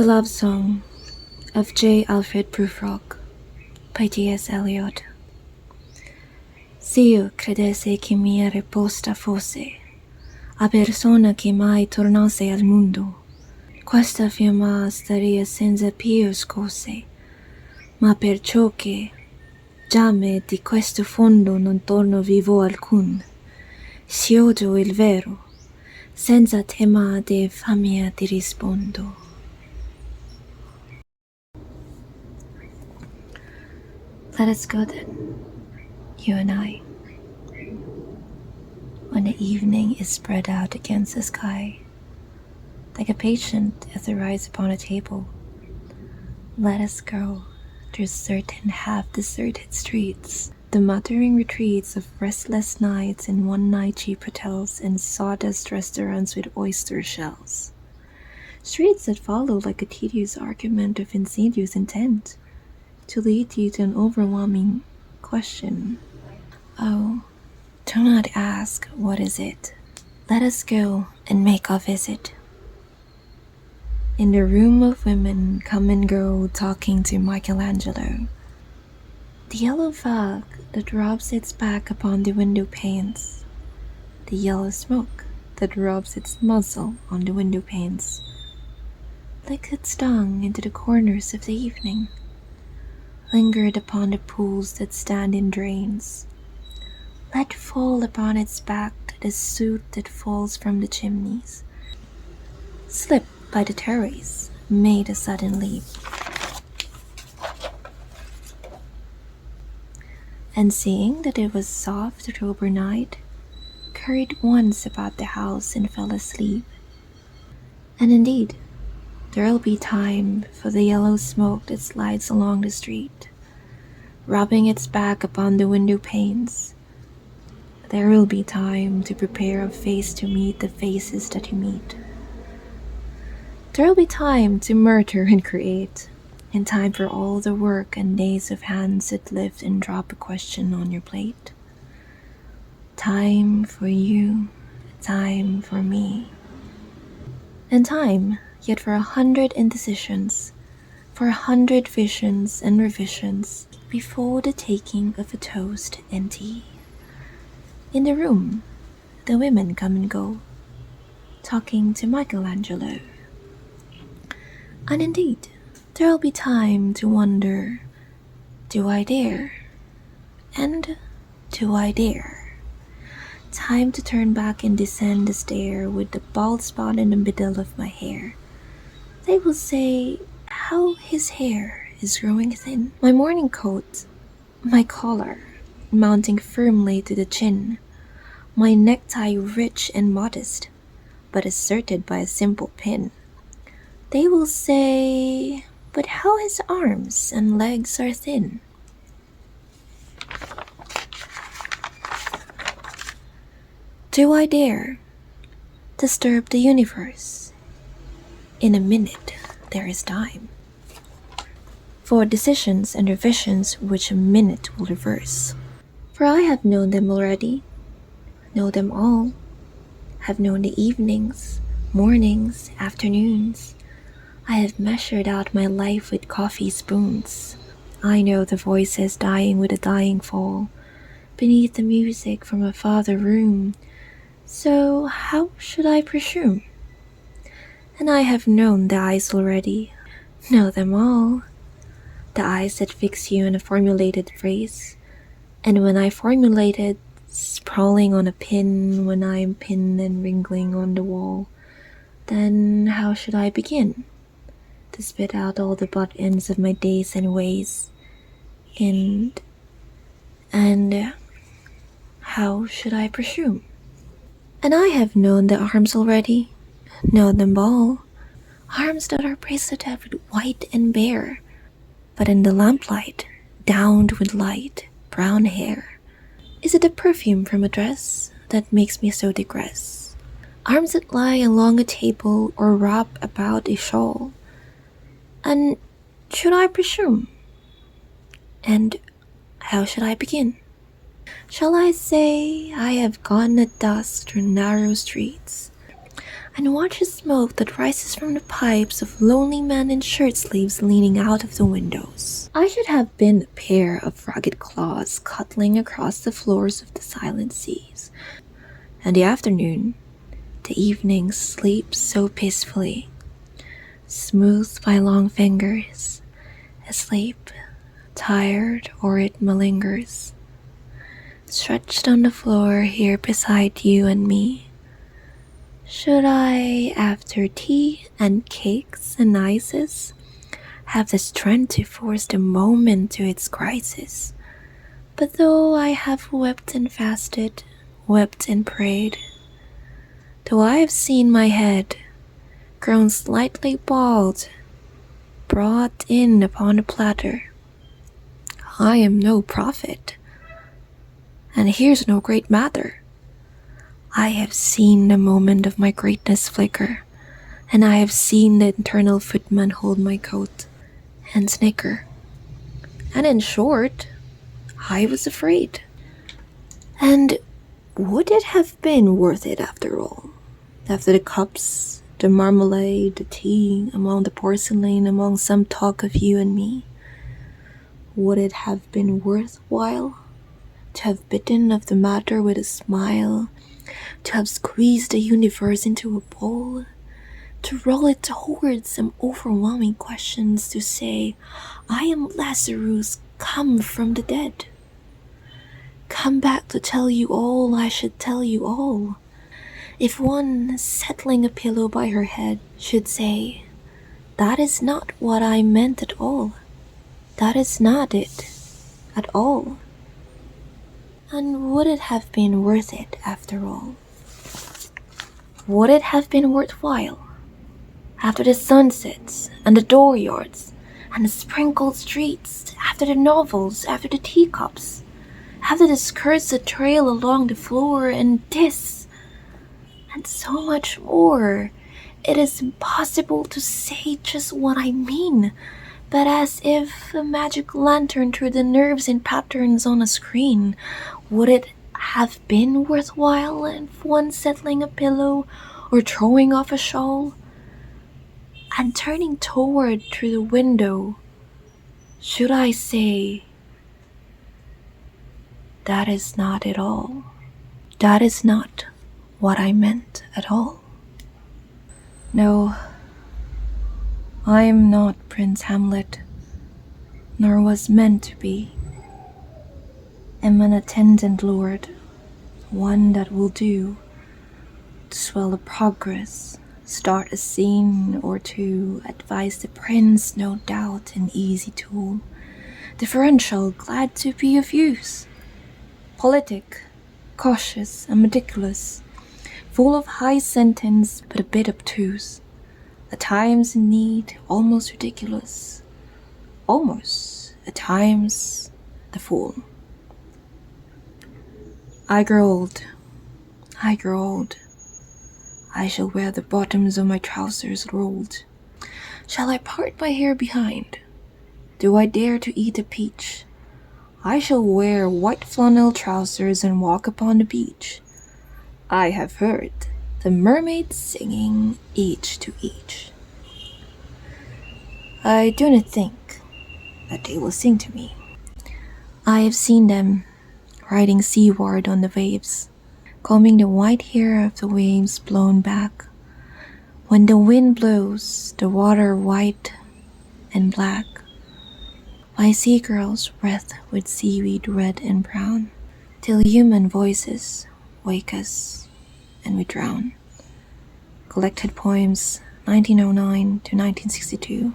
The Love Song of J. Alfred Prufrock by T.S Eliot. Se io credesse che mia risposta fosse a persona che mai tornasse al mondo, questa firma staria senza più scosse, ma perciò che già me di questo fondo non torno vivo alcun, scioglio il vero, senza tema di infamia ti rispondo. Let us go then, you and I, when the evening is spread out against the sky, like a patient as it rides upon a table. Let us go through certain half-deserted streets, the muttering retreats of restless nights in one-night cheap hotels and sawdust restaurants with oyster shells. Streets that follow like a tedious argument of insidious intent, to lead you to an overwhelming question. Oh, do not ask, what is it? Let us go and make our visit. In the room of women come and go talking to Michelangelo. The yellow fog that rubs its back upon the window panes. The yellow smoke that rubs its muzzle on the window panes. Licks its tongue into the corners of the evening. Lingered upon the pools that stand in drains. Let fall upon its back the soot that falls from the chimneys. Slip by the terrace, made a sudden leap. And seeing that it was soft October night, curried once about the house and fell asleep. And indeed, there'll be time for the yellow smoke that slides along the street, rubbing its back upon the window panes. There will be time to prepare a face to meet the faces that you meet. There will be time to murder and create, and time for all the work and days of hands that lift and drop a question on your plate. Time for you, time for me. And time yet for 100 indecisions, for 100 visions and revisions before the taking of a toast and tea. In the room, the women come and go, talking to Michelangelo. And indeed, there'll be time to wonder, do I dare? And do I dare? Time to turn back and descend the stair with the bald spot in the middle of my hair. They will say how his hair is growing thin. My morning coat, my collar mounting firmly to the chin, my necktie rich and modest, but asserted by a simple pin. They will say, but how his arms and legs are thin. Do I dare disturb the universe? In a minute there is time for decisions and revisions which a minute will reverse. For I have known them already, know them all, have known the evenings, mornings, afternoons. I have measured out my life with coffee spoons. I know the voices dying with a dying fall, beneath the music from a farther room. So how should I presume? And I have known the eyes already, know them all. The eyes that fix you in a formulated phrase. And when I formulated, sprawling on a pin, when I am pinned and wriggling on the wall, then how should I begin to spit out all the butt ends of my days and ways? And how should I presume? And I have known the arms already, know them all. Arms that are braceleted with white and bare, but in the lamplight, downed with light, brown hair. Is it the perfume from a dress that makes me so digress? Arms that lie along a table or wrap about a shawl. And should I presume? And how should I begin? Shall I say I have gone at dusk through narrow streets? and watch the smoke that rises from the pipes of lonely men in shirt sleeves leaning out of the windows. I should have been a pair of ragged claws cuddling across the floors of the silent seas. And the afternoon, the evening sleeps so peacefully, smoothed by long fingers, asleep, tired, or it malingers. Stretched on the floor here beside you and me. Should I, after tea and cakes and ices, have the strength to force the moment to its crisis? But though I have wept and fasted, wept and prayed, though I have seen my head grown slightly bald, brought in upon a platter, I am no prophet, and here's no great matter. I have seen the moment of my greatness flicker, and I have seen the eternal footman hold my coat and snicker. And in short, I was afraid. And would it have been worth it after all? After the cups, the marmalade, the tea, among the porcelain, among some talk of you and me? Would it have been worthwhile to have bitten of the matter with a smile, to have squeezed the universe into a bowl, to roll it towards some overwhelming questions, to say, I am Lazarus come from the dead, come back to tell you all I should tell you all? If one, settling a pillow by her head, should say, that is not what I meant at all, that is not it at all. And would it have been worth it after all? Would it have been worthwhile? After the sunsets and the dooryards and the sprinkled streets, after the novels, after the teacups, after the skirts that trail along the floor, and this, and so much more, it is impossible to say just what I mean, but as if a magic lantern threw the nerves in patterns on a screen, would it have been worthwhile if one settling a pillow or throwing off a shawl and turning toward through the window, should I say, that is not at all, that is not what I meant at all? No, I am not Prince Hamlet, nor was meant to be. Am an attendant lord, one that will do to swell the progress, start a scene or two, advise the prince, no doubt an easy tool, differential, glad to be of use, politic, cautious and meticulous, full of high sentence but a bit obtuse, at times in need, almost ridiculous, almost, at times, the fool. I grow old, I grow old. I shall wear the bottoms of my trousers rolled. Shall I part my hair behind? Do I dare to eat a peach? I shall wear white flannel trousers and walk upon the beach. I have heard the mermaids singing each to each. I do not think that they will sing to me. I have seen them riding seaward on the waves, combing the white hair of the waves blown back. When the wind blows, the water white and black. My sea girls breath with seaweed red and brown, till human voices wake us and we drown. Collected Poems, 1909 to 1962.